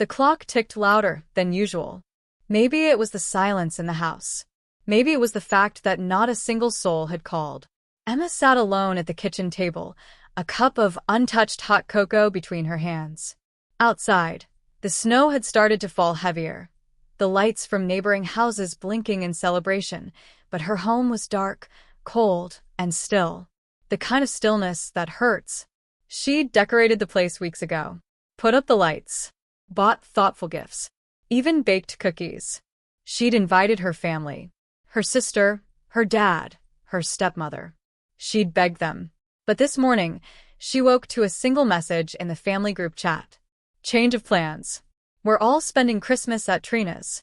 The clock ticked louder than usual. Maybe it was the silence in the house. Maybe it was the fact that not a single soul had called. Emma sat alone at the kitchen table, a cup of untouched hot cocoa between her hands. Outside, the snow had started to fall heavier, the lights from neighboring houses blinking in celebration, but her home was dark, cold, and still. The kind of stillness that hurts. She'd decorated the place weeks ago, put up the lights, bought thoughtful gifts, even baked cookies. She'd invited her family, her sister, her dad, her stepmother. She'd begged them. But this morning, she woke to a single message in the family group chat. Change of plans. We're all spending Christmas at Trina's.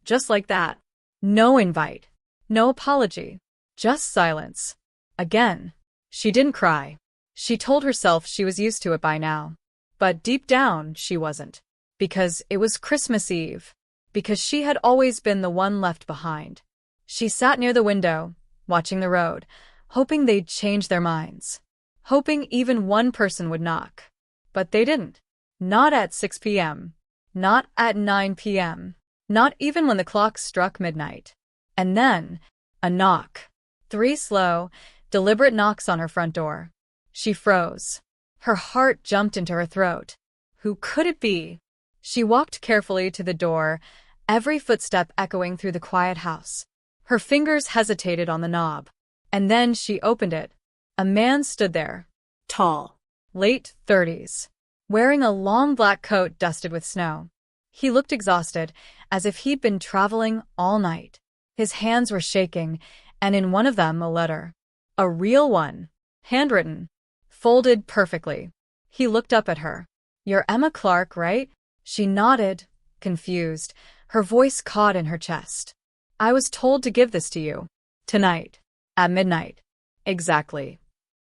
Just like that. No invite. No apology. Just silence. Again. She didn't cry. She told herself she was used to it by now. But deep down, she wasn't. Because it was Christmas Eve. Because she had always been the one left behind. She sat near the window, watching the road, hoping they'd change their minds. Hoping even one person would knock. But they didn't. Not at 6 p.m. Not at 9 p.m. Not even when the clock struck midnight. And then, a knock. 3 slow, deliberate knocks on her front door. She froze. Her heart jumped into her throat. Who could it be? She walked carefully to the door, every footstep echoing through the quiet house. Her fingers hesitated on the knob. And then she opened it. A man stood there. Tall. Late 30s. Wearing a long black coat dusted with snow. He looked exhausted, as if he'd been traveling all night. His hands were shaking, and in one of them a letter. A real one. Handwritten. Folded perfectly. He looked up at her. You're Emma Clark, right? She nodded, confused, her voice caught in her chest. I was told to give this to you. Tonight. At midnight. Exactly.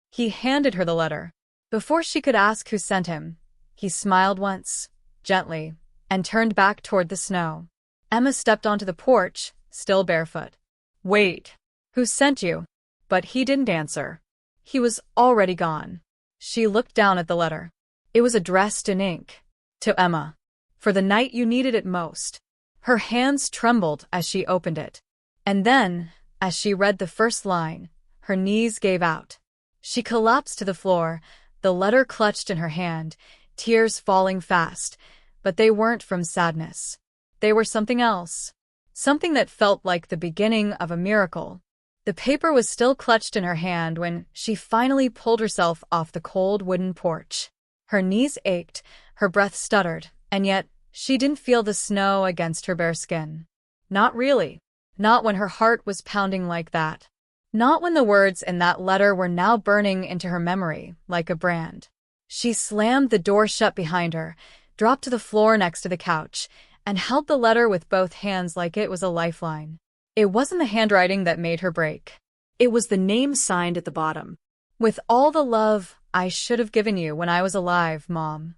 He handed her the letter. Before she could ask who sent him, he smiled once, gently, and turned back toward the snow. Emma stepped onto the porch, still barefoot. Wait. Who sent you? But he didn't answer. He was already gone. She looked down at the letter. It was addressed in ink. To Emma. For the night you needed it most. Her hands trembled as she opened it. And then, as she read the first line, her knees gave out. She collapsed to the floor, the letter clutched in her hand, tears falling fast, but they weren't from sadness. They were something else. Something that felt like the beginning of a miracle. The paper was still clutched in her hand when she finally pulled herself off the cold wooden porch. Her knees ached, her breath stuttered, and yet she didn't feel the snow against her bare skin. Not really. Not when her heart was pounding like that. Not when the words in that letter were now burning into her memory like a brand. She slammed the door shut behind her, dropped to the floor next to the couch, and held the letter with both hands like it was a lifeline. It wasn't the handwriting that made her break. It was the name signed at the bottom. With all the love I should have given you when I was alive, Mom.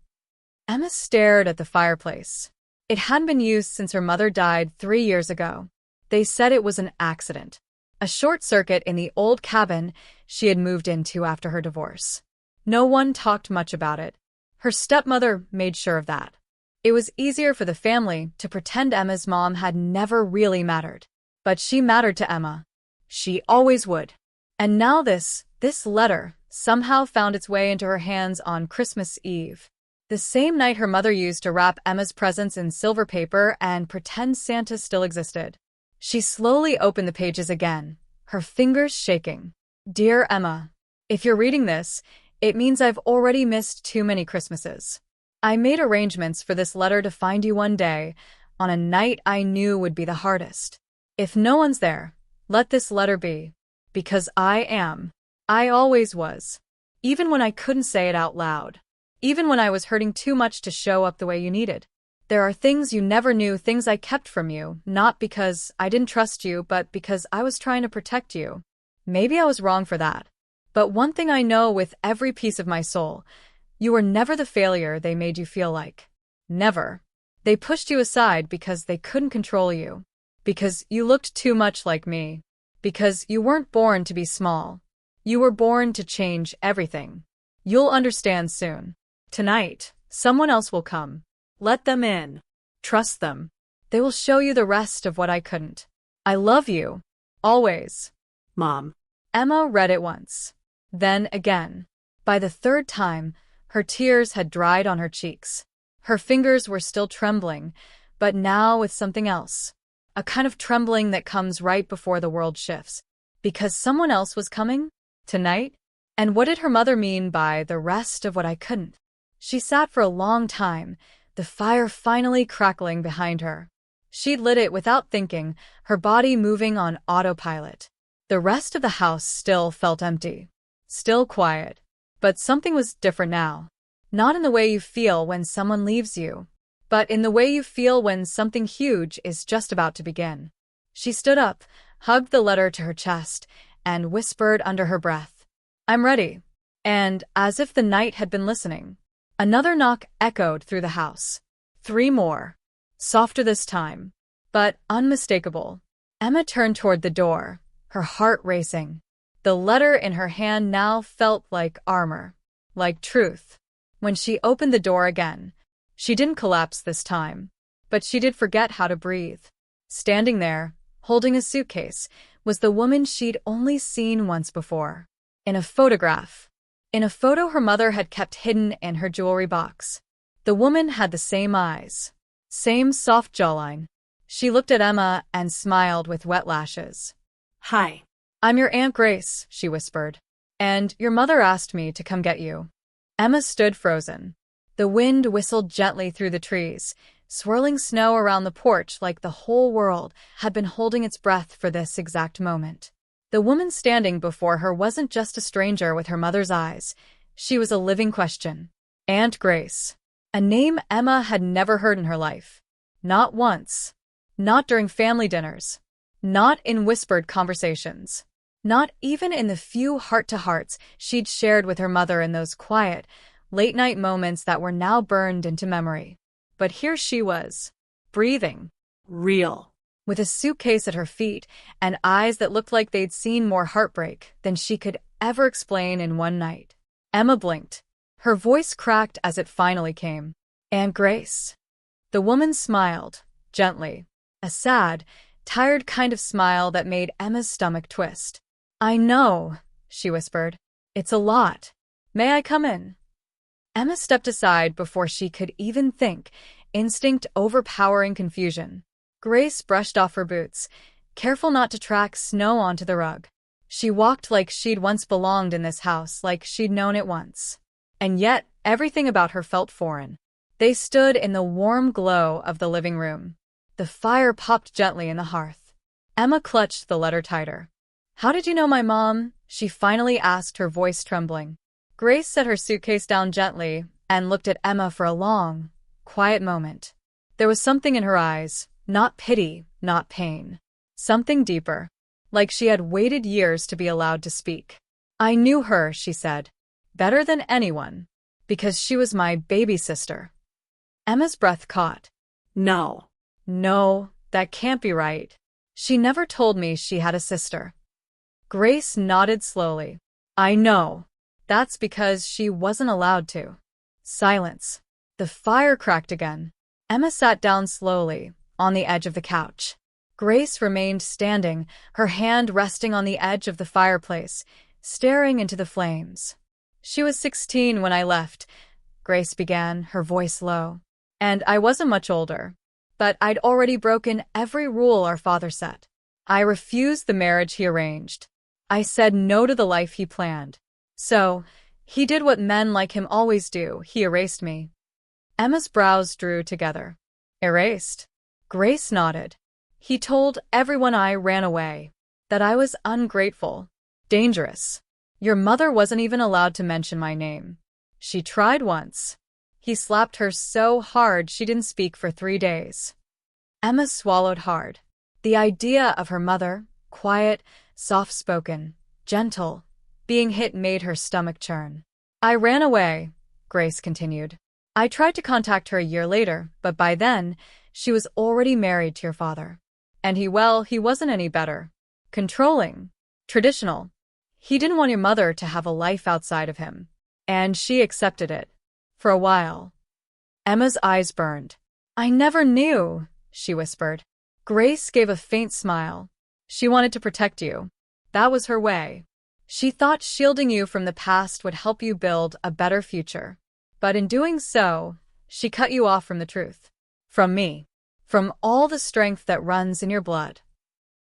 Emma stared at the fireplace. It hadn't been used since her mother died 3 years ago. They said it was an accident. A short circuit in the old cabin she had moved into after her divorce. No one talked much about it. Her stepmother made sure of that. It was easier for the family to pretend Emma's mom had never really mattered. But she mattered to Emma. She always would. And now this letter somehow found its way into her hands on Christmas Eve. The same night her mother used to wrap Emma's presents in silver paper and pretend Santa still existed. She slowly opened the pages again, her fingers shaking. Dear Emma, if you're reading this, it means I've already missed too many Christmases. I made arrangements for this letter to find you one day, on a night I knew would be the hardest. If no one's there, let this letter be. Because I am. I always was. Even when I couldn't say it out loud. Even when I was hurting too much to show up the way you needed. There are things you never knew, things I kept from you, not because I didn't trust you, but because I was trying to protect you. Maybe I was wrong for that. But one thing I know with every piece of my soul, you were never the failure they made you feel like. Never. They pushed you aside because they couldn't control you. Because you looked too much like me. Because you weren't born to be small. You were born to change everything. You'll understand soon. Tonight, someone else will come. Let them in. Trust them. They will show you the rest of what I couldn't. I love you. Always. Mom. Emma read it once. Then again. By the third time, her tears had dried on her cheeks. Her fingers were still trembling, but now with something else. A kind of trembling that comes right before the world shifts. Because someone else was coming? Tonight? And what did her mother mean by the rest of what I couldn't? She sat for a long time, the fire finally crackling behind her. She lit it without thinking, her body moving on autopilot. The rest of the house still felt empty. Still quiet. But something was different now. Not in the way you feel when someone leaves you, but in the way you feel when something huge is just about to begin. She stood up, hugged the letter to her chest, and whispered under her breath, "I'm ready." And, as if the night had been listening, another knock echoed through the house. 3 more. Softer this time, but unmistakable. Emma turned toward the door, her heart racing. The letter in her hand now felt like armor, like truth. When she opened the door again, she didn't collapse this time, but she did forget how to breathe. Standing there, holding a suitcase, was the woman she'd only seen once before. In a photograph. In a photo her mother had kept hidden in her jewelry box. The woman had the same eyes. Same soft jawline. She looked at Emma and smiled with wet lashes. Hi. "I'm your Aunt Grace," she whispered. "And your mother asked me to come get you." Emma stood frozen. The wind whistled gently through the trees, swirling snow around the porch like the whole world had been holding its breath for this exact moment. The woman standing before her wasn't just a stranger with her mother's eyes. She was a living question. Aunt Grace. A name Emma had never heard in her life. Not once. Not during family dinners. Not in whispered conversations. Not even in the few heart-to-hearts she'd shared with her mother in those quiet, late-night moments that were now burned into memory. But here she was, breathing. Real. With a suitcase at her feet and eyes that looked like they'd seen more heartbreak than she could ever explain in one night. Emma blinked. Her voice cracked as it finally came. "Aunt Grace." The woman smiled, gently. A sad, tired kind of smile that made Emma's stomach twist. "I know," she whispered. "It's a lot. May I come in?" Emma stepped aside before she could even think, instinct overpowering confusion. Grace brushed off her boots, careful not to track snow onto the rug. She walked like she'd once belonged in this house, like she'd known it once. And yet, everything about her felt foreign. They stood in the warm glow of the living room. The fire popped gently in the hearth. Emma clutched the letter tighter. "How did you know my mom?" she finally asked, her voice trembling. Grace set her suitcase down gently and looked at Emma for a long, quiet moment. There was something in her eyes, not pity, not pain. Something deeper, like she had waited years to be allowed to speak. "I knew her," she said, "better than anyone, because she was my baby sister." Emma's breath caught. No. "No, that can't be right. She never told me she had a sister." Grace nodded slowly. "I know. That's because she wasn't allowed to." Silence. The fire cracked again. Emma sat down slowly, on the edge of the couch. Grace remained standing, her hand resting on the edge of the fireplace, staring into the flames. "She was 16 when I left," Grace began, her voice low. "And I wasn't much older. But I'd already broken every rule our father set. I refused the marriage he arranged. I said no to the life he planned. So, he did what men like him always do, he erased me." Emma's brows drew together. "Erased?" Grace nodded. "He told everyone I ran away, that I was ungrateful, dangerous. Your mother wasn't even allowed to mention my name. She tried once. He slapped her so hard she didn't speak for 3 days." Emma swallowed hard. The idea of her mother, quiet, soft-spoken, gentle, being hit made her stomach churn. "I ran away," Grace continued. "I tried to contact her a year later, but by then, she was already married to your father. And he wasn't any better. Controlling. Traditional. He didn't want your mother to have a life outside of him. And she accepted it. For a while." Emma's eyes burned. I never knew, she whispered. Grace gave a faint smile. She wanted to protect you. That was her way. She thought shielding you from the past would help you build a better future. But in doing so, she cut you off from the truth. From me. From all the strength that runs in your blood.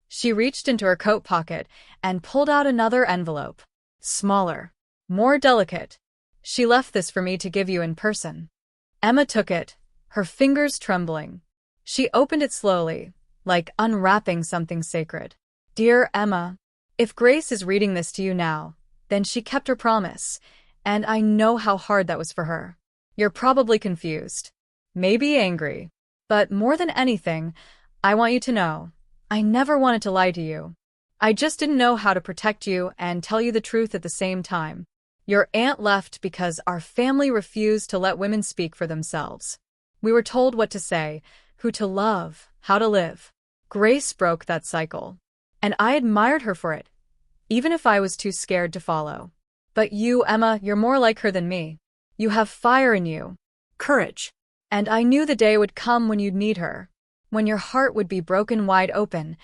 She reached into her coat pocket and pulled out another envelope. Smaller. More delicate. She left this for me to give you in person. Emma took it, her fingers trembling. She opened it slowly, like unwrapping something sacred. Dear Emma, if Grace is reading this to you now, then she kept her promise, and I know how hard that was for her. You're probably confused. Maybe angry. But more than anything, I want you to know, I never wanted to lie to you. I just didn't know how to protect you and tell you the truth at the same time. Your aunt left because our family refused to let women speak for themselves. We were told what to say, who to love, how to live. Grace broke that cycle. And I admired her for it, even if I was too scared to follow. But you, Emma, you're more like her than me. You have fire in you. Courage. And I knew the day would come when you'd need her. When your heart would be broken wide open,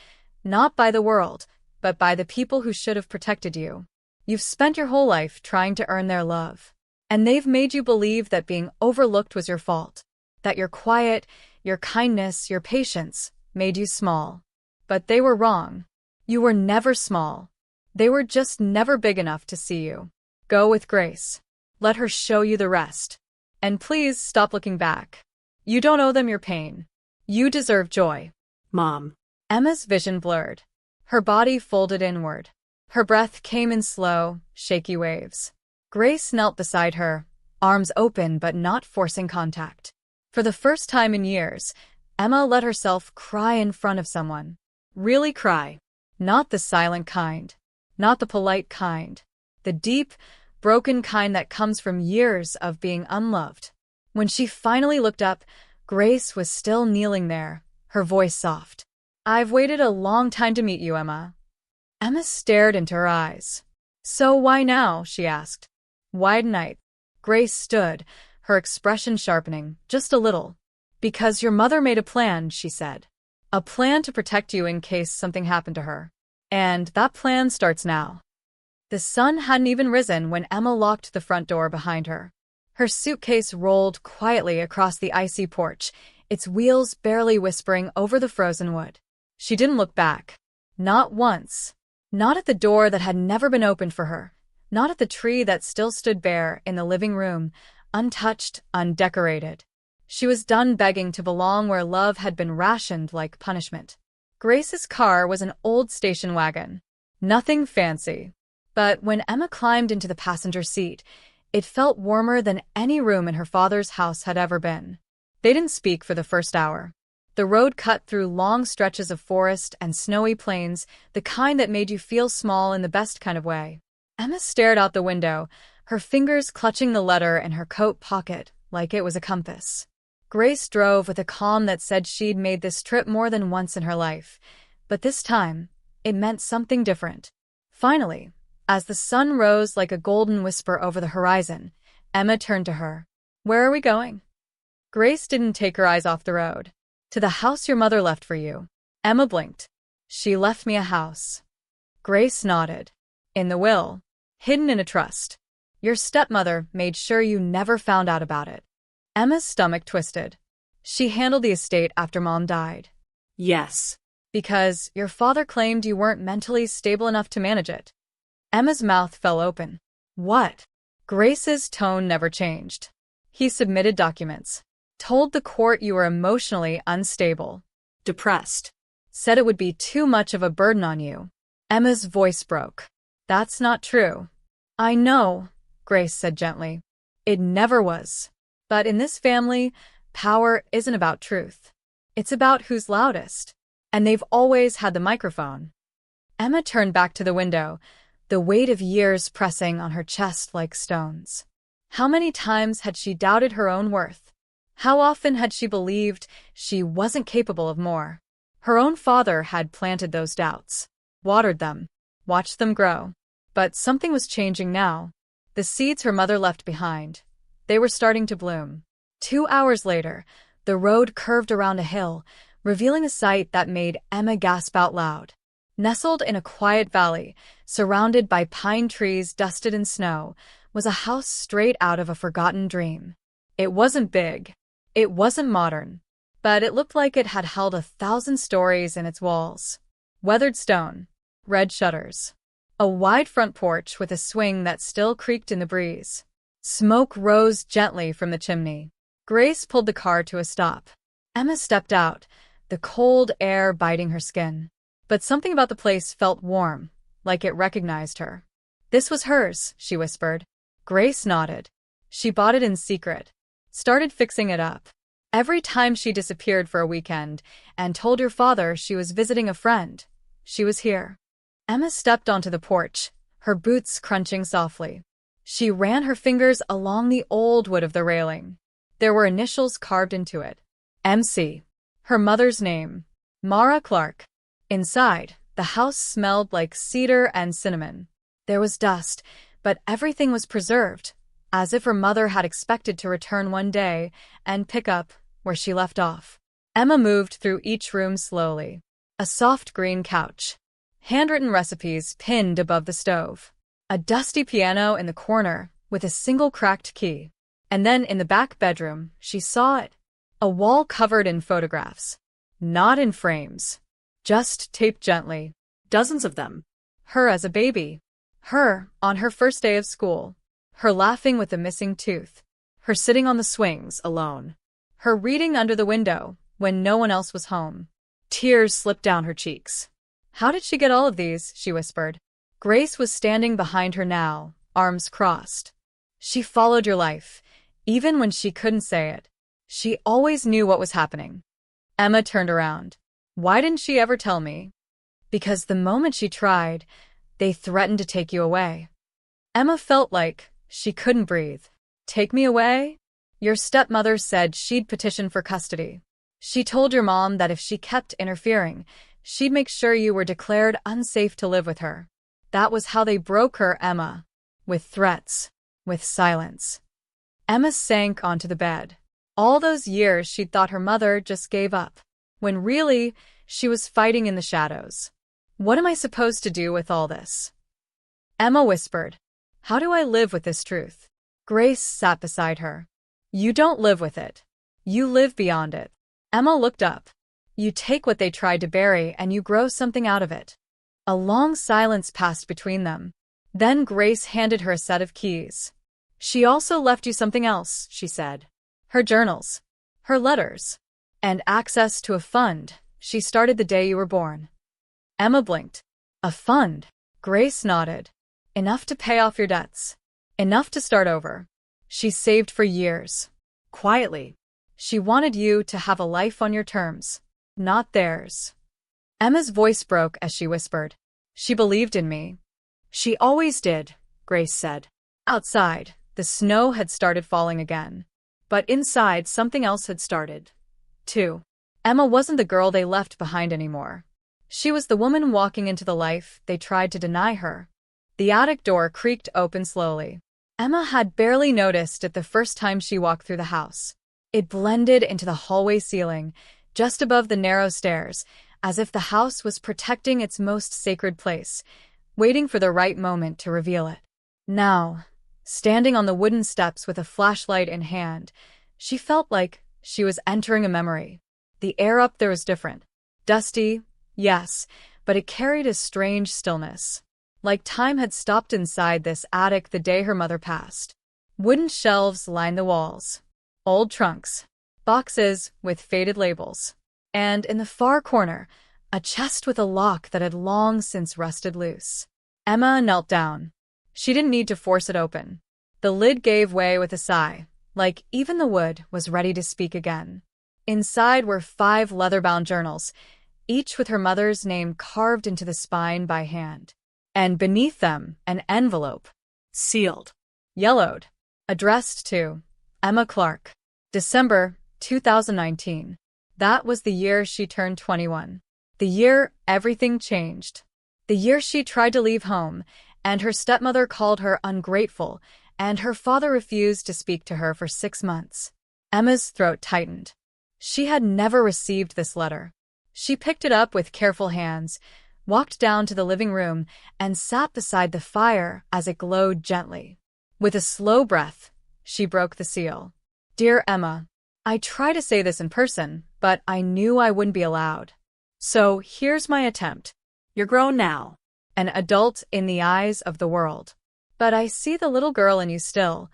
not by the world, but by the people who should have protected you. You've spent your whole life trying to earn their love. And they've made you believe that being overlooked was your fault. That your quiet, your kindness, your patience made you small. But they were wrong. You were never small. They were just never big enough to see you. Go with Grace. Let her show you the rest. And please stop looking back. You don't owe them your pain. You deserve joy. Mom. Emma's vision blurred. Her body folded inward. Her breath came in slow, shaky waves. Grace knelt beside her, arms open but not forcing contact. For the first time in years, Emma let herself cry in front of someone. Really cry. Not the silent kind. Not the polite kind. The deep, broken kind that comes from years of being unloved. When she finally looked up, Grace was still kneeling there, her voice soft. I've waited a long time to meet you, Emma. Emma stared into her eyes. So why now? She asked. Why tonight? Grace stood, her expression sharpening, just a little. Because your mother made a plan, she said. A plan to protect you in case something happened to her. And that plan starts now. The sun hadn't even risen when Emma locked the front door behind her. Her suitcase rolled quietly across the icy porch, its wheels barely whispering over the frozen wood. She didn't look back. Not once. Not at the door that had never been opened for her. Not at the tree that still stood bare in the living room, untouched, undecorated. She was done begging to belong where love had been rationed like punishment. Grace's car was an old station wagon. Nothing fancy. But when Emma climbed into the passenger seat, it felt warmer than any room in her father's house had ever been. They didn't speak for the first hour. The road cut through long stretches of forest and snowy plains, the kind that made you feel small in the best kind of way. Emma stared out the window, her fingers clutching the letter in her coat pocket like it was a compass. Grace drove with a calm that said she'd made this trip more than once in her life, but this time, it meant something different. Finally, as the sun rose like a golden whisper over the horizon, Emma turned to her. Where are we going? Grace didn't take her eyes off the road. To the house your mother left for you. Emma blinked. She left me a house. Grace nodded. In the will. Hidden in a trust. Your stepmother made sure you never found out about it. Emma's stomach twisted. She handled the estate after Mom died. Yes. Because your father claimed you weren't mentally stable enough to manage it. Emma's mouth fell open. What? Grace's tone never changed. He submitted documents. Told the court you were emotionally unstable. Depressed. Said it would be too much of a burden on you. Emma's voice broke. That's not true. I know, Grace said gently. It never was. But in this family, power isn't about truth. It's about who's loudest. And they've always had the microphone. Emma turned back to the window, the weight of years pressing on her chest like stones. How many times had she doubted her own worth? How often had she believed she wasn't capable of more? Her own father had planted those doubts, watered them, watched them grow. But something was changing now. The seeds her mother left behind, they were starting to bloom. 2 hours later, the road curved around a hill, revealing a sight that made Emma gasp out loud. Nestled in a quiet valley, surrounded by pine trees dusted in snow, was a house straight out of a forgotten dream. It wasn't big. It wasn't modern. But it looked like it had held 1,000 stories in its walls. Weathered stone, red shutters, a wide front porch with a swing that still creaked in the breeze. Smoke rose gently from the chimney. Grace pulled the car to a stop. Emma stepped out, the cold air biting her skin. But something about the place felt warm, like it recognized her. "This was hers," she whispered. Grace nodded. She bought it in secret, started fixing it up. Every time she disappeared for a weekend and told your father she was visiting a friend, she was here. Emma stepped onto the porch, her boots crunching softly. She ran her fingers along the old wood of the railing. There were initials carved into it. MC. Her mother's name. Mara Clark. Inside, the house smelled like cedar and cinnamon. There was dust, but everything was preserved, as if her mother had expected to return one day and pick up where she left off. Emma moved through each room slowly. A soft green couch. Handwritten recipes pinned above the stove. A dusty piano in the corner with a single cracked key. And then in the back bedroom, she saw it. A wall covered in photographs. Not in frames. Just taped gently. Dozens of them. Her as a baby. Her on her first day of school. Her laughing with a missing tooth. Her sitting on the swings alone. Her reading under the window when no one else was home. Tears slipped down her cheeks. "How did she get all of these?" she whispered. Grace was standing behind her now, arms crossed. "She followed your life, even when she couldn't say it. She always knew what was happening." Emma turned around. "Why didn't she ever tell me?" "Because the moment she tried, they threatened to take you away." Emma felt like she couldn't breathe. "Take me away? Your stepmother said she'd petition for custody. She told your mom that if she kept interfering, she'd make sure you were declared unsafe to live with her. That was how they broke her, Emma. With threats. With silence." Emma sank onto the bed. All those years she'd thought her mother just gave up, when really, she was fighting in the shadows. "What am I supposed to do with all this?" Emma whispered. "How do I live with this truth?" Grace sat beside her. "You don't live with it. You live beyond it." Emma looked up. "You take what they tried to bury and you grow something out of it." A long silence passed between them. Then Grace handed her a set of keys. "She also left you something else," she said. "Her journals. Her letters. And access to a fund she started the day you were born." Emma blinked. "A fund?" Grace nodded. "Enough to pay off your debts. Enough to start over. She saved for years. Quietly. She wanted you to have a life on your terms, not theirs." Emma's voice broke as she whispered. "She believed in me." "She always did," Grace said. Outside, the snow had started falling again. But inside, something else had started, too. Emma wasn't the girl they left behind anymore. She was the woman walking into the life they tried to deny her. The attic door creaked open slowly. Emma had barely noticed it the first time she walked through the house. It blended into the hallway ceiling, just above the narrow stairs, as if the house was protecting its most sacred place, waiting for the right moment to reveal it. Now, standing on the wooden steps with a flashlight in hand, she felt like she was entering a memory. The air up there was different. Dusty, yes, but it carried a strange stillness. Like time had stopped inside this attic the day her mother passed. Wooden shelves lined the walls. Old trunks. Boxes with faded labels. And in the far corner, a chest with a lock that had long since rusted loose. Emma knelt down. She didn't need to force it open. The lid gave way with a sigh, like even the wood was ready to speak again. Inside were 5 leather-bound journals, each with her mother's name carved into the spine by hand. And beneath them, an envelope. Sealed. Yellowed. Addressed to Emma Clark. December 2019. That was the year she turned 21. The year everything changed. The year she tried to leave home, and her stepmother called her ungrateful, and her father refused to speak to her for 6 months. Emma's throat tightened. She had never received this letter. She picked it up with careful hands, walked down to the living room, and sat beside the fire as it glowed gently. With a slow breath, she broke the seal. Dear Emma, I try to say this in person, but I knew I wouldn't be allowed. So here's my attempt. You're grown now. An adult in the eyes of the world. But I see the little girl in you still,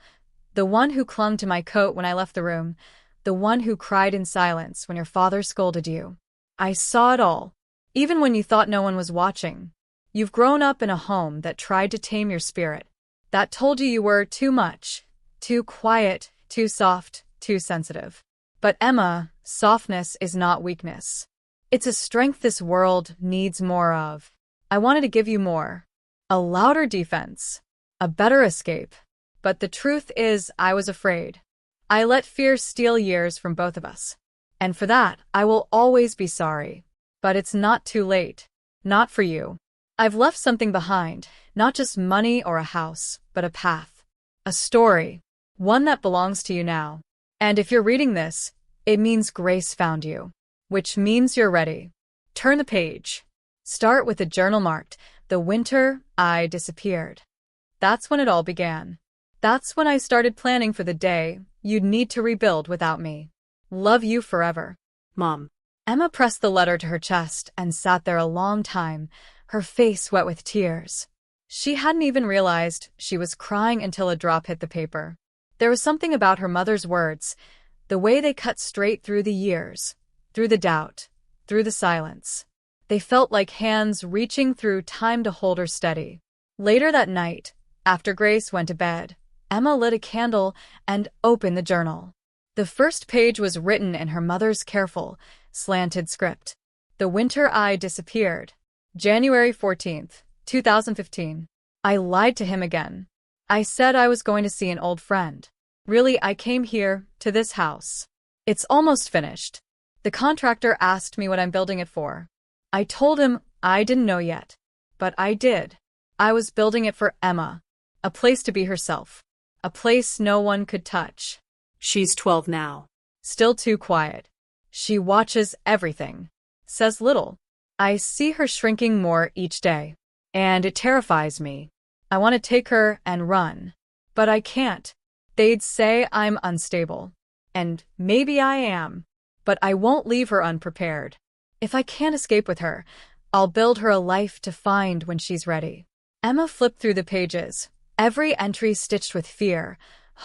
the one who clung to my coat when I left the room, the one who cried in silence when your father scolded you. I saw it all, even when you thought no one was watching. You've grown up in a home that tried to tame your spirit, that told you you were too much, too quiet, too soft, too sensitive. But Emma, softness is not weakness. It's a strength this world needs more of. I wanted to give you more. A louder defense. A better escape. But the truth is, I was afraid. I let fear steal years from both of us. And for that, I will always be sorry. But it's not too late. Not for you. I've left something behind, not just money or a house, but a path. A story. One that belongs to you now. And if you're reading this, it means Grace found you. Which means you're ready. Turn the page. Start with a journal marked, "The winter I disappeared." That's when it all began. That's when I started planning for the day you'd need to rebuild without me. Love you forever. Mom. Emma pressed the letter to her chest and sat there a long time, her face wet with tears. She hadn't even realized she was crying until a drop hit the paper. There was something about her mother's words, the way they cut straight through the years, through the doubt, through the silence. They felt like hands reaching through time to hold her steady. Later that night, after Grace went to bed, Emma lit a candle and opened the journal. The first page was written in her mother's careful, slanted script. The winter I disappeared. January 14th, 2015. I lied to him again. I said I was going to see an old friend. Really, I came here, to this house. It's almost finished. The contractor asked me what I'm building it for. I told him I didn't know yet. But I did. I was building it for Emma. A place to be herself. A place no one could touch. She's 12 now. Still too quiet. She watches everything. Says little. I see her shrinking more each day. And it terrifies me. I want to take her and run. But I can't. They'd say I'm unstable. And maybe I am. But I won't leave her unprepared. If I can't escape with her, I'll build her a life to find when she's ready. Emma flipped through the pages, every entry stitched with fear,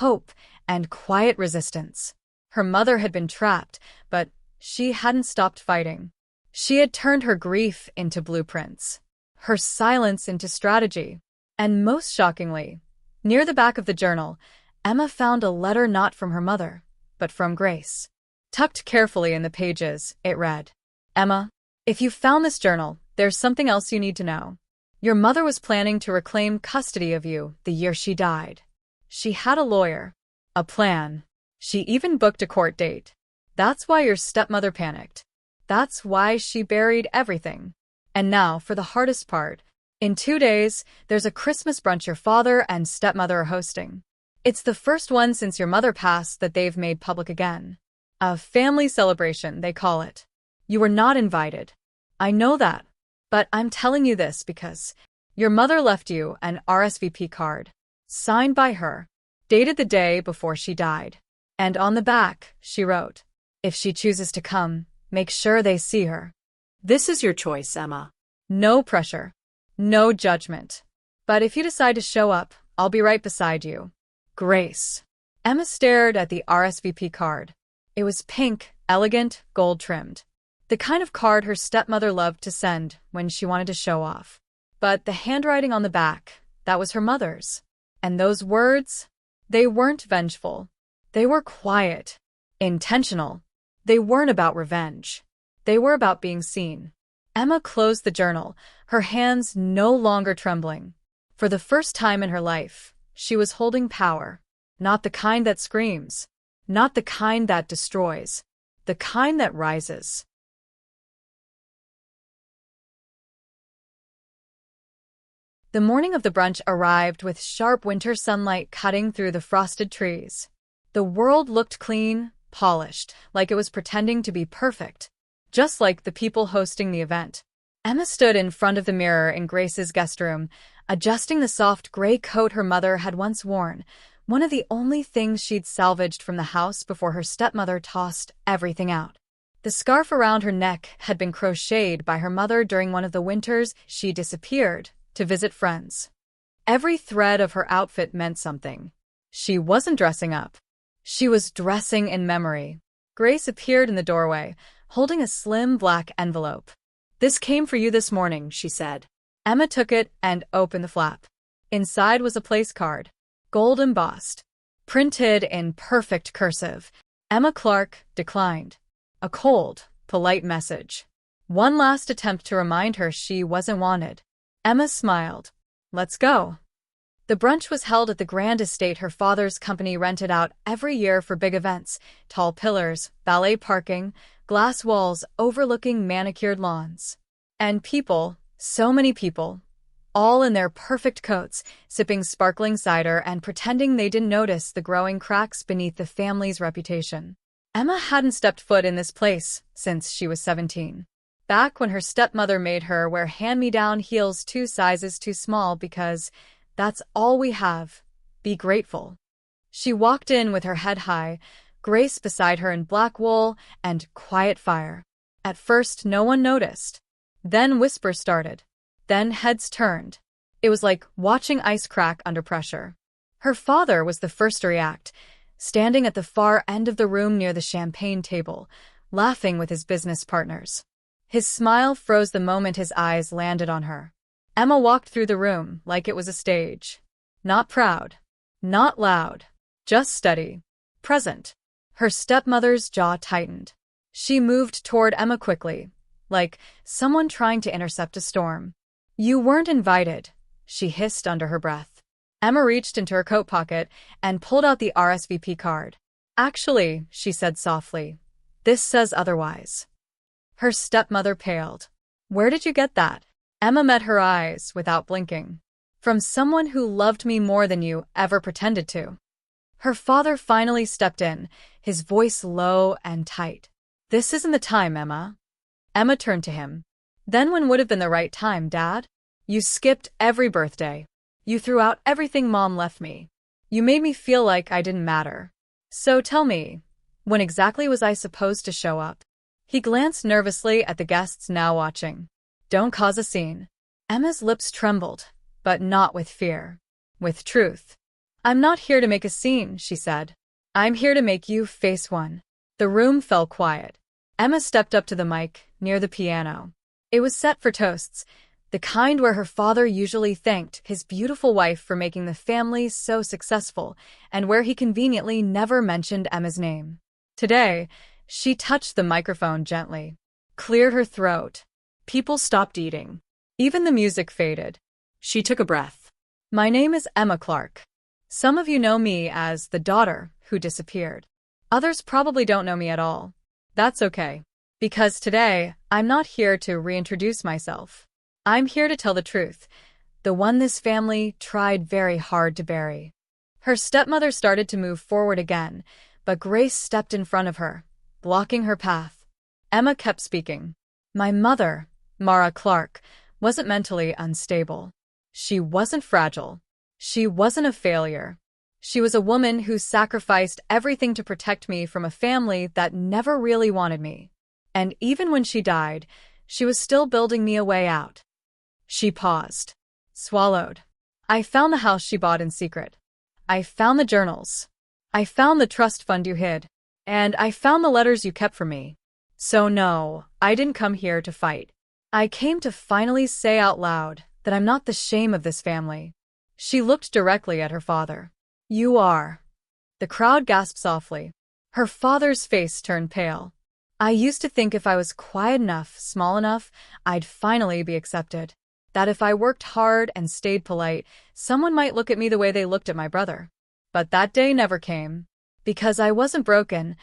hope, and quiet resistance. Her mother had been trapped, but she hadn't stopped fighting. She had turned her grief into blueprints, her silence into strategy. And most shockingly, near the back of the journal, Emma found a letter not from her mother, but from Grace. Tucked carefully in the pages, it read, Emma, if you found this journal, there's something else you need to know. Your mother was planning to reclaim custody of you the year she died. She had a lawyer, a plan. She even booked a court date. That's why your stepmother panicked. That's why she buried everything. And now for the hardest part. In 2 days, there's a Christmas brunch your father and stepmother are hosting. It's the first one since your mother passed that they've made public again. A family celebration, they call it. You were not invited. I know that. But I'm telling you this because your mother left you an RSVP card, signed by her, dated the day before she died. And on the back, she wrote, if she chooses to come, make sure they see her. This is your choice, Emma. No pressure. No judgment. But if you decide to show up, I'll be right beside you. Grace. Emma stared at the RSVP card. It was pink, elegant, gold-trimmed. The kind of card her stepmother loved to send when she wanted to show off. But the handwriting on the back, that was her mother's. And those words, they weren't vengeful. They were quiet, intentional. They weren't about revenge. They were about being seen. Emma closed the journal, her hands no longer trembling. For the first time in her life, she was holding power. Not the kind that screams. Not the kind that destroys. The kind that rises. The morning of the brunch arrived with sharp winter sunlight cutting through the frosted trees. The world looked clean, polished, like it was pretending to be perfect, just like the people hosting the event. Emma stood in front of the mirror in Grace's guest room, adjusting the soft gray coat her mother had once worn, one of the only things she'd salvaged from the house before her stepmother tossed everything out. The scarf around her neck had been crocheted by her mother during one of the winters she disappeared to visit friends. Every thread of her outfit meant something. She wasn't dressing up. She was dressing in memory. Grace appeared in the doorway, holding a slim black envelope. "This came for you this morning," she said. Emma took it and opened the flap. Inside was a place card, gold embossed, printed in perfect cursive. Emma Clark declined. A cold, polite message. One last attempt to remind her she wasn't wanted. Emma smiled. "Let's go." The brunch was held at the grand estate her father's company rented out every year for big events: tall pillars, valet parking, glass walls overlooking manicured lawns. And people, so many people, all in their perfect coats, sipping sparkling cider and pretending they didn't notice the growing cracks beneath the family's reputation. Emma hadn't stepped foot in this place since she was 17. Back when her stepmother made her wear hand-me-down heels 2 sizes too small because that's all we have. Be grateful. She walked in with her head high, Grace beside her in black wool and quiet fire. At first, no one noticed. Then whispers started. Then heads turned. It was like watching ice crack under pressure. Her father was the first to react, standing at the far end of the room near the champagne table, laughing with his business partners. His smile froze the moment his eyes landed on her. Emma walked through the room like it was a stage. Not proud. Not loud. Just steady. Present. Her stepmother's jaw tightened. She moved toward Emma quickly, like someone trying to intercept a storm. "You weren't invited," she hissed under her breath. Emma reached into her coat pocket and pulled out the RSVP card. "Actually," she said softly, "this says otherwise." Her stepmother paled. "Where did you get that?" Emma met her eyes without blinking. "From someone who loved me more than you ever pretended to." Her father finally stepped in, his voice low and tight. "This isn't the time, Emma." Emma turned to him. "Then when would have been the right time, Dad? You skipped every birthday. You threw out everything Mom left me. You made me feel like I didn't matter. So tell me, when exactly was I supposed to show up?" He glanced nervously at the guests now watching. "Don't cause a scene." Emma's lips trembled, but not with fear. With truth. "I'm not here to make a scene," she said. "I'm here to make you face one." The room fell quiet. Emma stepped up to the mic, near the piano. It was set for toasts, the kind where her father usually thanked his beautiful wife for making the family so successful, and where he conveniently never mentioned Emma's name. Today, she touched the microphone gently, cleared her throat. People stopped eating. Even the music faded. She took a breath. "My name is Emma Clark. Some of you know me as the daughter who disappeared. Others probably don't know me at all. That's okay. Because today, I'm not here to reintroduce myself. I'm here to tell the truth, the one this family tried very hard to bury." Her stepmother started to move forward again, but Grace stepped in front of her, blocking her path. Emma kept speaking. "My mother, Mara Clark, wasn't mentally unstable. She wasn't fragile. She wasn't a failure. She was a woman who sacrificed everything to protect me from a family that never really wanted me. And even when she died, she was still building me a way out." She paused, swallowed. "I found the house she bought in secret. I found the journals. I found the trust fund you hid. And I found the letters you kept from me. So no, I didn't come here to fight. I came to finally say out loud that I'm not the shame of this family." She looked directly at her father. "You are." The crowd gasped softly. Her father's face turned pale. "I used to think if I was quiet enough, small enough, I'd finally be accepted. That if I worked hard and stayed polite, someone might look at me the way they looked at my brother. But that day never came. Because I wasn't broken,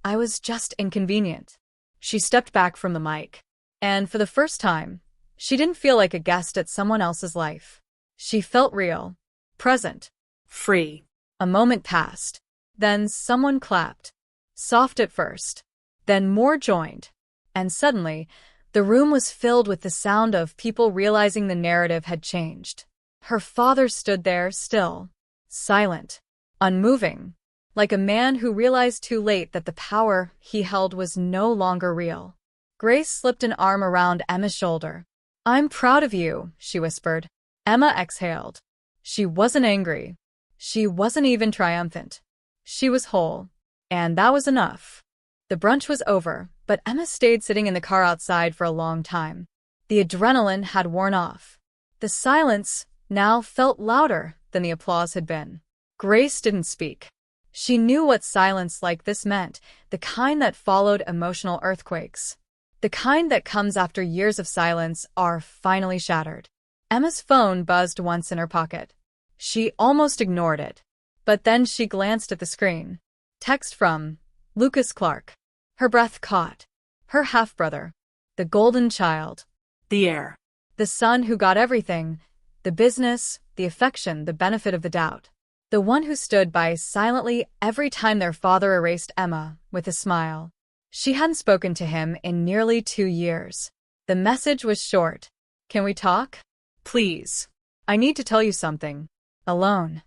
I was just inconvenient." She stepped back from the mic. And for the first time, she didn't feel like a guest at someone else's life. She felt real, present, Free. A moment passed. Then someone clapped. soft at first, then more joined. And suddenly, the room was filled with the sound of people realizing the narrative had changed. Her father stood there still, silent, unmoving, like a man who realized too late that the power he held was no longer real. Grace slipped an arm around Emma's shoulder. "I'm proud of you," she whispered. Emma exhaled. She wasn't angry. She wasn't even triumphant. She was whole. And that was enough. The brunch was over, but Emma stayed sitting in the car outside for a long time. The adrenaline had worn off. The silence now felt louder than the applause had been. Grace didn't speak. She knew what silence like this meant, the kind that followed emotional earthquakes. The kind that comes after years of silence are finally shattered. Emma's phone buzzed once in her pocket. She almost ignored it. But then she glanced at the screen. Text from Lucas Clark. Her breath caught. Her half-brother. The golden child. The heir. The son who got everything. The business, the affection, the benefit of the doubt. The one who stood by silently every time their father erased Emma, with a smile. She hadn't spoken to him in nearly 2 years. The message was short. "Can we talk? Please. I need to tell you something. Alone."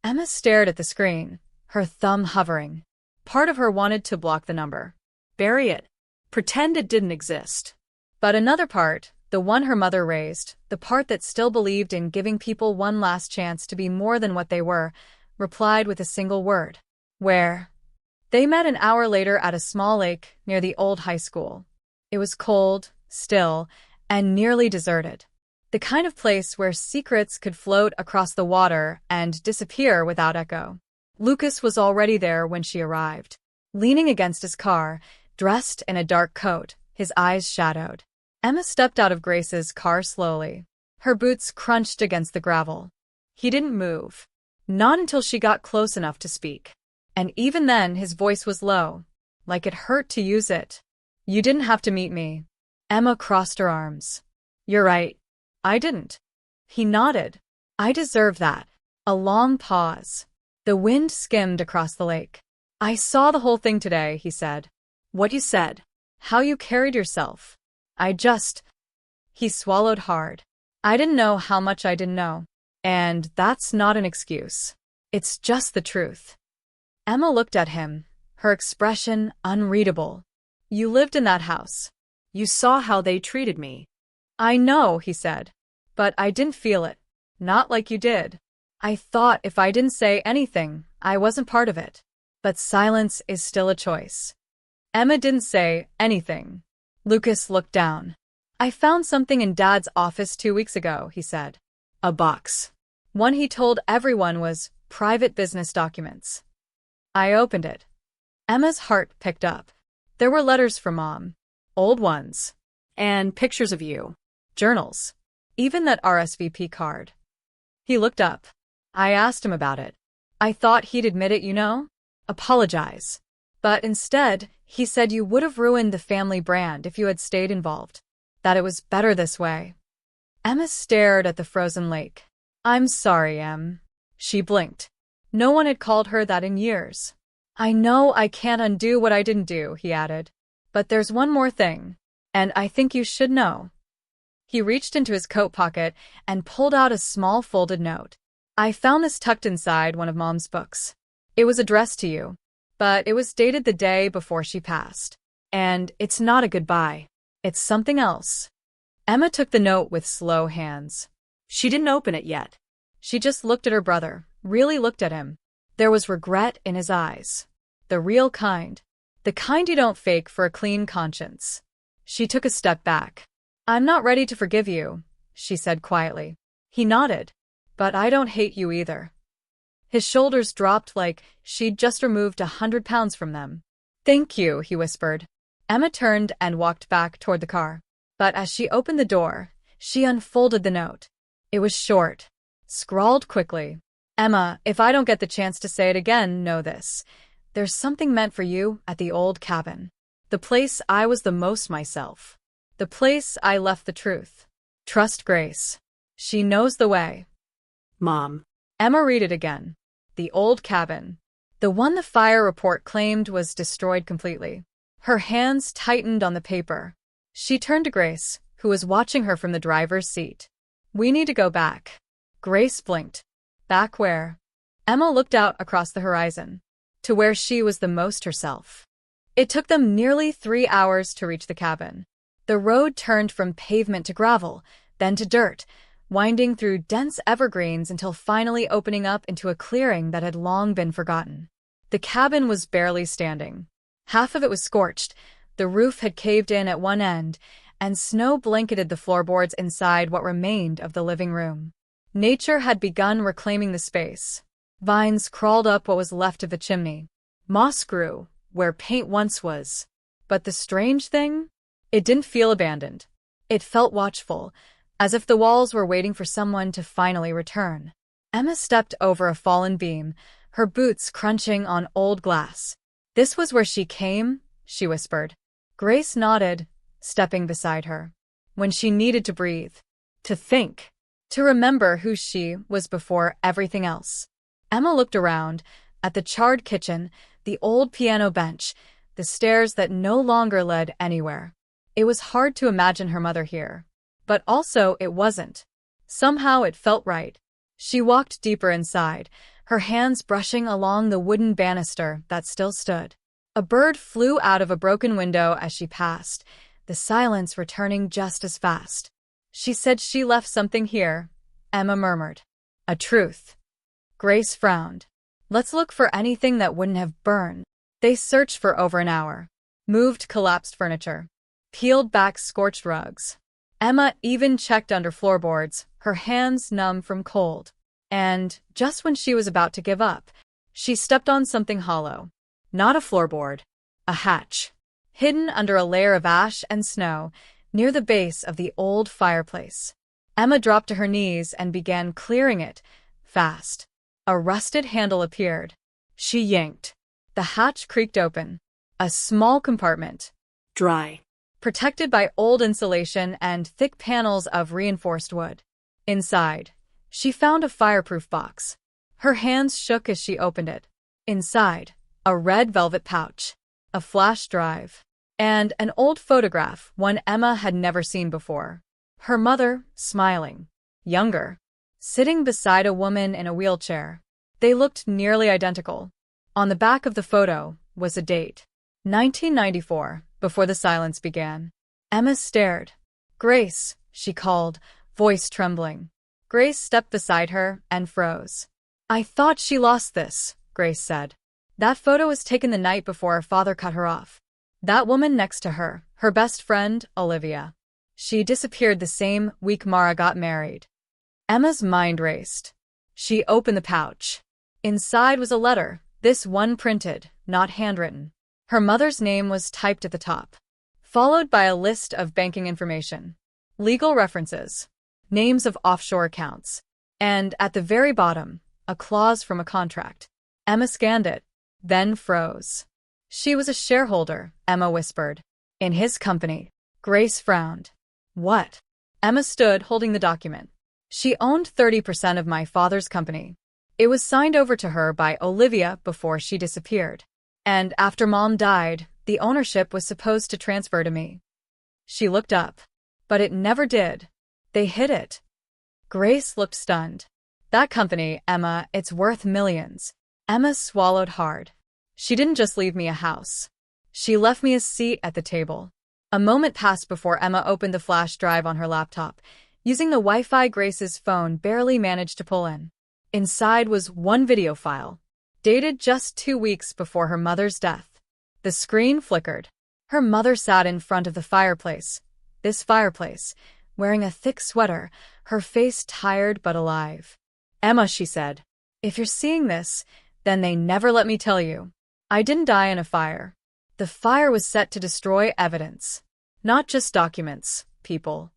Emma stared at the screen, her thumb hovering. Part of her wanted to block the number. Bury it. Pretend it didn't exist. But another part, the one her mother raised, the part that still believed in giving people one last chance to be more than what they were, replied with a single word. "Where?" They met an hour later at a small lake near the old high school. It was cold, still, and nearly deserted. The kind of place where secrets could float across the water and disappear without echo. Lucas was already there when she arrived. Leaning against his car, dressed in a dark coat, his eyes shadowed. Emma stepped out of Grace's car slowly. Her boots crunched against the gravel. He didn't move. Not until she got close enough to speak. And even then his voice was low, like it hurt to use it. "You didn't have to meet me." Emma crossed her arms. "You're right. I didn't." He nodded. "I deserve that." A long pause. The wind skimmed across the lake. "I saw the whole thing today," he said. "What you said. How you carried yourself. I just—" He swallowed hard. "I didn't know how much I didn't know. And that's not an excuse. It's just the truth." Emma looked at him, her expression unreadable. "You lived in that house. You saw how they treated me." "I know," he said. "But I didn't feel it. Not like you did. I thought if I didn't say anything, I wasn't part of it. But silence is still a choice." Emma didn't say anything. Lucas looked down. "I found something in Dad's office 2 weeks ago," he said. A box. One he told everyone was private business documents. I opened it. Emma's heart picked up. There were letters from Mom. Old ones. And pictures of you. Journals. Even that RSVP card. He looked up. "I asked him about it. I thought he'd admit it, you know? Apologize. But instead, he said you would have ruined the family brand if you had stayed involved. That it was better this way." Emma stared at the frozen lake. "I'm sorry, Em." She blinked. No one had called her that in years. "I know I can't undo what I didn't do," he added. "But there's one more thing. And I think you should know." He reached into his coat pocket and pulled out a small folded note. "I found this tucked inside one of Mom's books. It was addressed to you, but it was dated the day before she passed. And it's not a goodbye. It's something else." Emma took the note with slow hands. She didn't open it yet. She just looked at her brother, really looked at him. There was regret in his eyes. The real kind. The kind you don't fake for a clean conscience. She took a step back. "I'm not ready to forgive you," she said quietly. He nodded. "But I don't hate you either." His shoulders dropped like she'd just removed 100 pounds from them. "Thank you," he whispered. Emma turned and walked back toward the car. But as she opened the door, she unfolded the note. It was short, scrawled quickly. "Emma, if I don't get the chance to say it again, know this. There's something meant for you at the old cabin. The place I was the most myself. The place I left the truth. Trust Grace. She knows the way." Mom. Emma read it again. The old cabin. The one the fire report claimed was destroyed completely. Her hands tightened on the paper. She turned to Grace, who was watching her from the driver's seat. "We need to go back." Grace blinked. "Back where?" Emma looked out across the horizon, to where she was the most herself. It took them nearly 3 hours to reach the cabin. The road turned from pavement to gravel, then to dirt, winding through dense evergreens until finally opening up into a clearing that had long been forgotten. The cabin was barely standing. Half of it was scorched, the roof had caved in at one end, and snow blanketed the floorboards inside what remained of the living room. Nature had begun reclaiming the space. Vines crawled up what was left of the chimney. Moss grew where paint once was. But the strange thing? It didn't feel abandoned. It felt watchful, as if the walls were waiting for someone to finally return. Emma stepped over a fallen beam, her boots crunching on old glass. "This was where she came?" she whispered. Grace nodded, stepping beside her. "When she needed to breathe, to think, to remember who she was before everything else." Emma looked around, at the charred kitchen, the old piano bench, the stairs that no longer led anywhere. It was hard to imagine her mother here. But also it wasn't. Somehow it felt right. She walked deeper inside, her hands brushing along the wooden banister that still stood. A bird flew out of a broken window as she passed, the silence returning just as fast. "She said she left something here," Emma murmured. "A truth." Grace frowned. "Let's look for anything that wouldn't have burned." They searched for over an hour, moved collapsed furniture, peeled back scorched rugs. Emma even checked under floorboards, her hands numb from cold. And, just when she was about to give up, she stepped on something hollow. Not a floorboard. A hatch. Hidden under a layer of ash and snow, near the base of the old fireplace. Emma dropped to her knees and began clearing it, fast. A rusted handle appeared. She yanked. The hatch creaked open. A small compartment. Dry. Protected by old insulation and thick panels of reinforced wood. Inside, she found a fireproof box. Her hands shook as she opened it. Inside, a red velvet pouch, a flash drive, and an old photograph, one Emma had never seen before. Her mother, smiling, younger, sitting beside a woman in a wheelchair. They looked nearly identical. On the back of the photo was a date. 1994, before the silence began. Emma stared. "Grace," she called, voice trembling. Grace stepped beside her and froze. "I thought she lost this," Grace said. "That photo was taken the night before her father cut her off. That woman next to her, her best friend, Olivia. She disappeared the same week Mara got married." Emma's mind raced. She opened the pouch. Inside was a letter, this one printed, not handwritten. Her mother's name was typed at the top, followed by a list of banking information, legal references, names of offshore accounts, and, at the very bottom, a clause from a contract. Emma scanned it, then froze. She was a shareholder, Emma whispered. In his company. Grace frowned. "What?" Emma stood holding the document. "She owned 30% of my father's company. It was signed over to her by Olivia before she disappeared. And after Mom died, the ownership was supposed to transfer to me." She looked up. "But it never did. They hid it." Grace looked stunned. "That company, Emma, it's worth millions." Emma swallowed hard. "She didn't just leave me a house. She left me a seat at the table." A moment passed before Emma opened the flash drive on her laptop, using the Wi-Fi Grace's phone barely managed to pull in. Inside was one video file, dated just 2 weeks before her mother's death. The screen flickered. Her mother sat in front of the fireplace. This fireplace, wearing a thick sweater, her face tired but alive. "Emma," she said, "if you're seeing this, then they never let me tell you. I didn't die in a fire. The fire was set to destroy evidence. Not just documents, people."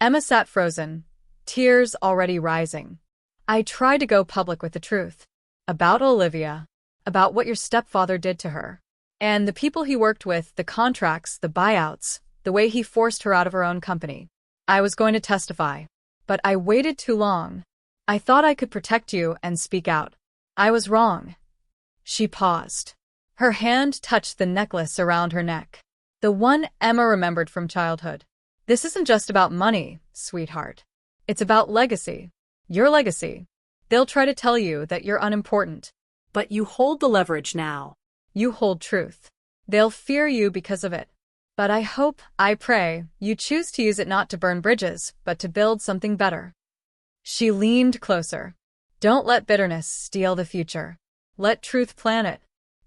Emma sat frozen, tears already rising. "I tried to go public with the truth. About Olivia. About what your stepfather did to her. And the people he worked with, the contracts, the buyouts, the way he forced her out of her own company. I was going to testify. But I waited too long. I thought I could protect you and speak out. I was wrong." She paused. Her hand touched the necklace around her neck. The one Emma remembered from childhood. This isn't just about money, sweetheart. It's about legacy. Your legacy. They'll try to tell you that you're unimportant. But you hold the leverage now. You hold truth. They'll fear you because of it. But I pray, you choose to use it not to burn bridges, but to build something better. She leaned closer. Don't let bitterness steal the future. Let truth plant it,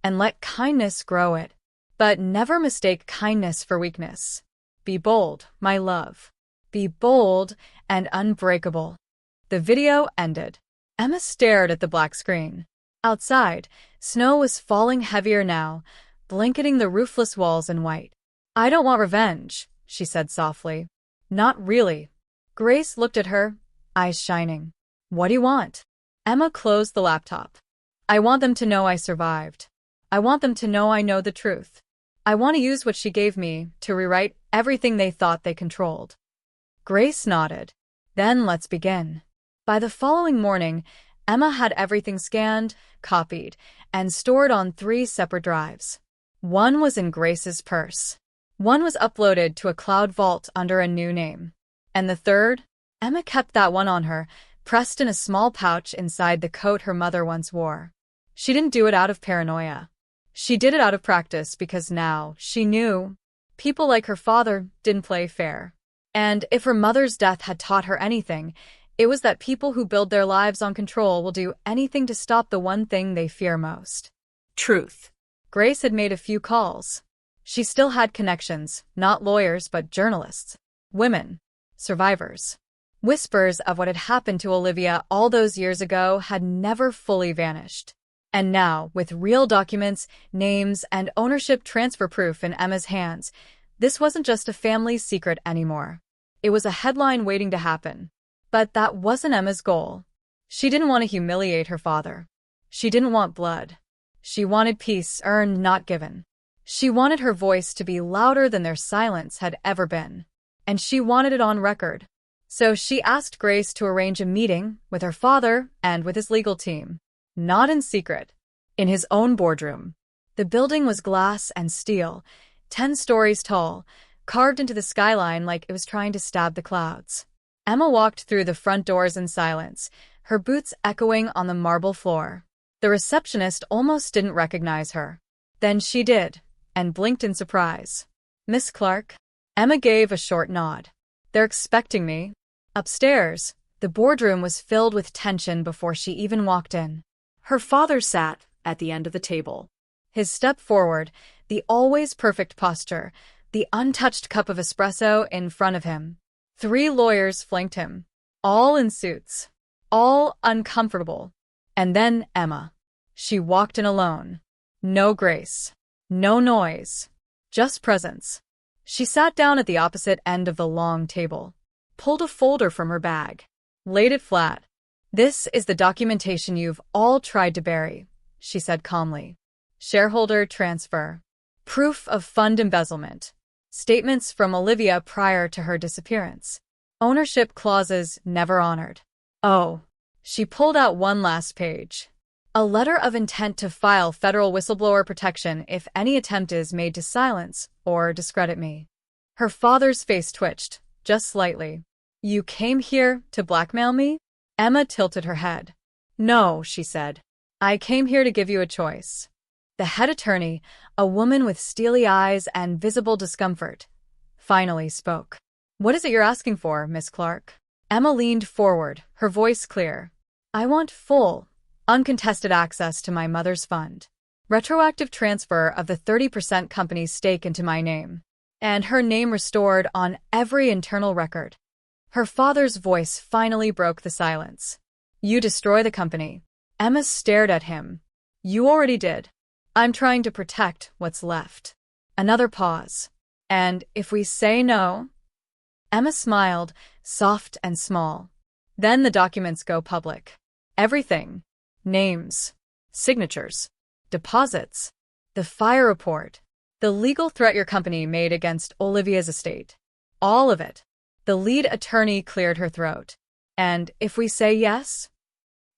and let kindness grow it. But never mistake kindness for weakness. Be bold, my love. Be bold and unbreakable. The video ended. Emma stared at the black screen. Outside, snow was falling heavier now, blanketing the roofless walls in white. I don't want revenge, she said softly. Not really. Grace looked at her, eyes shining. What do you want? Emma closed the laptop. I want them to know I survived. I want them to know I know the truth. I want to use what she gave me to rewrite everything they thought they controlled. Grace nodded. Then let's begin. By the following morning, Emma had everything scanned, copied, and stored on 3 separate drives. One was in Grace's purse. One was uploaded to a cloud vault under a new name. And the third? Emma kept that one on her, pressed in a small pouch inside the coat her mother once wore. She didn't do it out of paranoia. She did it out of practice because now she knew people like her father didn't play fair. And if her mother's death had taught her anything, it was that people who build their lives on control will do anything to stop the one thing they fear most. Truth. Grace had made a few calls. She still had connections, not lawyers but journalists, women, survivors. Whispers of what had happened to Olivia all those years ago had never fully vanished. And now, with real documents, names, and ownership transfer proof in Emma's hands, this wasn't just a family secret anymore. It was a headline waiting to happen. But that wasn't Emma's goal. She didn't want to humiliate her father. She didn't want blood. She wanted peace earned, not given. She wanted her voice to be louder than their silence had ever been. And she wanted it on record. So she asked Grace to arrange a meeting with her father and with his legal team. Not in secret. In his own boardroom. The building was glass and steel, 10 stories tall, carved into the skyline like it was trying to stab the clouds. Emma walked through the front doors in silence, her boots echoing on the marble floor. The receptionist almost didn't recognize her. Then she did, and blinked in surprise. Miss Clark? Emma gave a short nod. They're expecting me. Upstairs, the boardroom was filled with tension before she even walked in. Her father sat at the end of the table. His step forward, the always perfect posture, the untouched cup of espresso in front of him. 3 lawyers flanked him, all in suits, all uncomfortable. And then Emma. She walked in alone. No Grace. No noise. Just presence. She sat down at the opposite end of the long table, pulled a folder from her bag, laid it flat. This is the documentation you've all tried to bury, she said calmly. Shareholder transfer. Proof of fund embezzlement. Statements from Olivia prior to her disappearance. Ownership clauses never honored. Oh. She pulled out one last page. A letter of intent to file federal whistleblower protection if any attempt is made to silence or discredit me. Her father's face twitched, just slightly. You came here to blackmail me? Emma tilted her head. No, she said. I came here to give you a choice. The head attorney, a woman with steely eyes and visible discomfort, finally spoke. What is it you're asking for, Miss Clark? Emma leaned forward, her voice clear. I want full, uncontested access to my mother's fund. Retroactive transfer of the 30% company's stake into my name. And her name restored on every internal record. Her father's voice finally broke the silence. You destroy the company. Emma stared at him. You already did. I'm trying to protect what's left. Another pause. And if we say no? Emma smiled, soft and small. Then the documents go public. Everything. Names. Signatures. Deposits. The fire report. The legal threat your company made against Olivia's estate. All of it. The lead attorney cleared her throat. And if we say yes?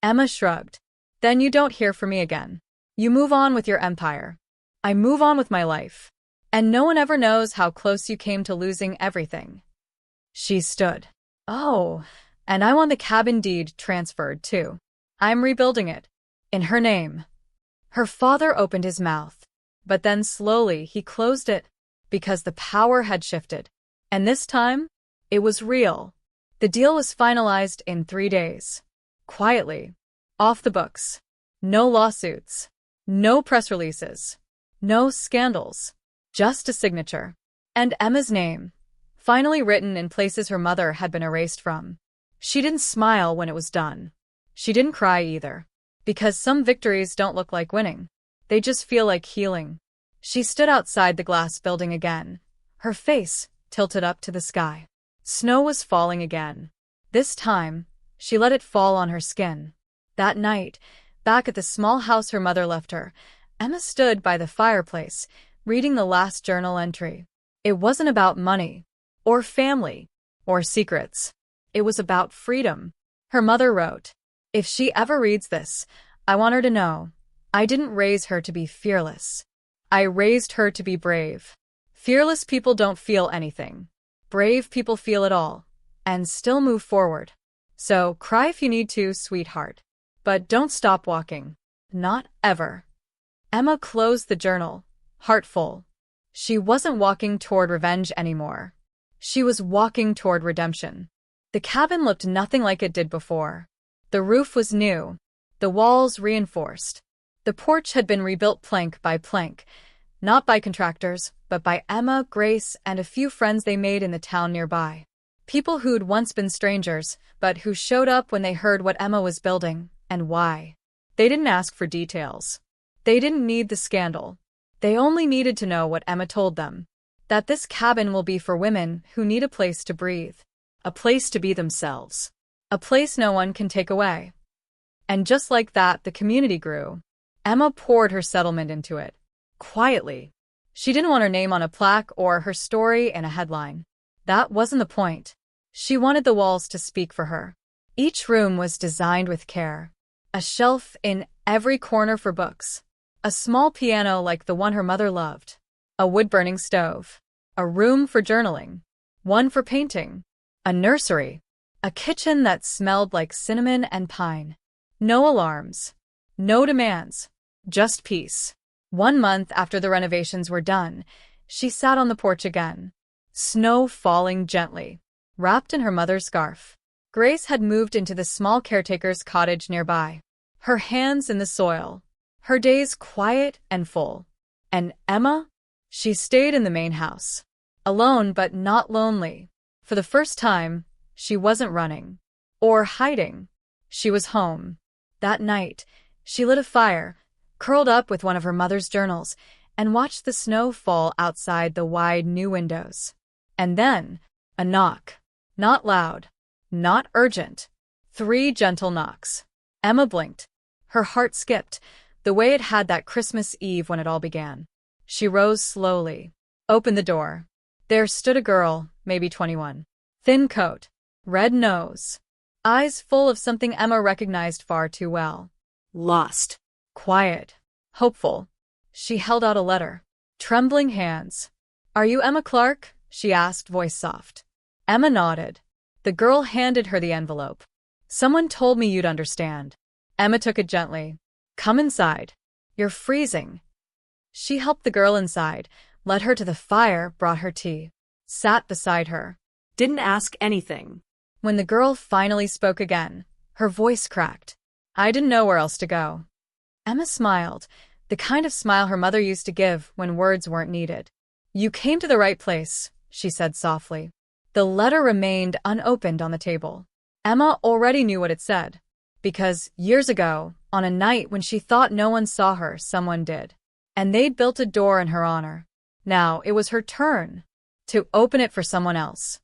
Emma shrugged. Then you don't hear from me again. You move on with your empire. I move on with my life. And no one ever knows how close you came to losing everything. She stood. Oh, and I want the cabin deed transferred too. I'm rebuilding it. In her name. Her father opened his mouth, but then slowly he closed it because the power had shifted. And this time, it was real. The deal was finalized in 3 days. Quietly. Off the books. No lawsuits. No press releases. No scandals. Just a signature. And Emma's name. Finally written in places her mother had been erased from. She didn't smile when it was done. She didn't cry either. Because some victories don't look like winning. They just feel like healing. She stood outside the glass building again. Her face tilted up to the sky. Snow was falling again. This time, she let it fall on her skin. That night, back at the small house her mother left her, Emma stood by the fireplace, reading the last journal entry. It wasn't about money, or family, or secrets. It was about freedom. Her mother wrote, "If she ever reads this, I want her to know, I didn't raise her to be fearless. I raised her to be brave. Fearless people don't feel anything. Brave people feel it all, and still move forward. So cry if you need to, sweetheart. But don't stop walking. Not ever." Emma closed the journal, heart full. She wasn't walking toward revenge anymore. She was walking toward redemption. The cabin looked nothing like it did before. The roof was new, the walls reinforced. The porch had been rebuilt plank by plank, not by contractors, but by Emma, Grace, and a few friends they made in the town nearby. People who'd once been strangers, but who showed up when they heard what Emma was building, and why. They didn't ask for details. They didn't need the scandal. They only needed to know what Emma told them. That this cabin will be for women who need a place to breathe. A place to be themselves. A place no one can take away. And just like that, the community grew. Emma poured her settlement into it. Quietly. She didn't want her name on a plaque or her story in a headline. That wasn't the point. She wanted the walls to speak for her. Each room was designed with care. A shelf in every corner for books. A small piano like the one her mother loved. A wood-burning stove. A room for journaling. One for painting. A nursery. A kitchen that smelled like cinnamon and pine. No alarms. No demands. Just peace. 1 month after the renovations were done, she sat on the porch again. Snow falling gently. Wrapped in her mother's scarf. Grace had moved into the small caretaker's cottage nearby. Her hands in the soil. Her days quiet and full. And Emma? She stayed in the main house. Alone but not lonely. For the first time, she wasn't running. Or hiding. She was home. That night, she lit a fire, curled up with one of her mother's journals, and watched the snow fall outside the wide new windows. And then, a knock. Not loud. Not urgent. 3 gentle knocks. Emma blinked. Her heart skipped, the way it had that Christmas Eve when it all began. She rose slowly. Opened the door. There stood a girl, maybe 21. Thin coat. Red nose. Eyes full of something Emma recognized far too well. Lost. Quiet. Hopeful. She held out a letter. Trembling hands. "Are you Emma Clark?" she asked, voice soft. Emma nodded. The girl handed her the envelope. "Someone told me you'd understand." Emma took it gently. "Come inside. You're freezing." She helped the girl inside, led her to the fire, brought her tea. Sat beside her. Didn't ask anything. When the girl finally spoke again, her voice cracked. "I didn't know where else to go." Emma smiled, the kind of smile her mother used to give when words weren't needed. "You came to the right place," she said softly. The letter remained unopened on the table. Emma already knew what it said. Because years ago, on a night when she thought no one saw her, someone did. And they'd built a door in her honor. Now it was her turn to open it for someone else.